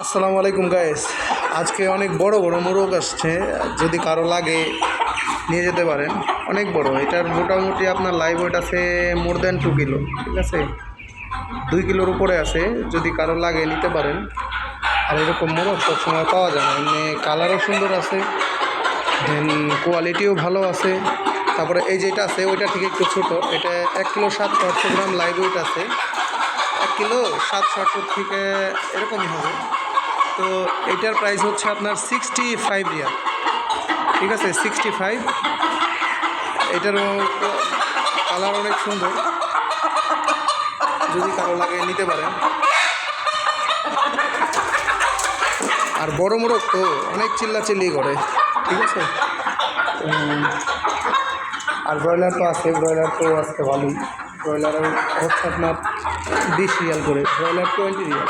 আসসালামু আলাইকুম গাইস। আজকে অনেক বড় বড় মোরগ আসছে, যদি কারো লাগে নিয়ে যেতে পারেন। অনেক বড়, এটার মোটামুটি আপনার লাইভ ওয়েট আছে মোর দ্যান 2 কিলো, ঠিক আছে, 2 কিলোর উপরে আছে। যদি কারো লাগে নিতে পারেন। আর এরকম মোরগ সবসময় পাওয়া যায় না, এমনি কালারও সুন্দর আছে, দেন কোয়ালিটিও ভালো আছে। তারপরে এই যেটা আছে ওইটা থেকে একটু ছোটো, এটা 1 কিলো 700-800 গ্রাম লাইভ ওয়েট আছে। 1 কিলো 700 থেকে এরকমই হবে। তো এটার প্রাইস হচ্ছে আপনার 65 রিয়াল, ঠিক আছে, 65। এটারও কালার অনেক সুন্দর, যদি কারো লাগে নিতে পারেন। আর বড় মোরগ তো অনেক চিল্লাচিল্লি করে, ঠিক আছে। আর ব্রয়লার তো আছে, ব্রয়লার তো আজকে ভালোই। ব্রয়লার হচ্ছে আপনার 20 রিয়াল করে, ব্রয়লার 20 রিয়াল।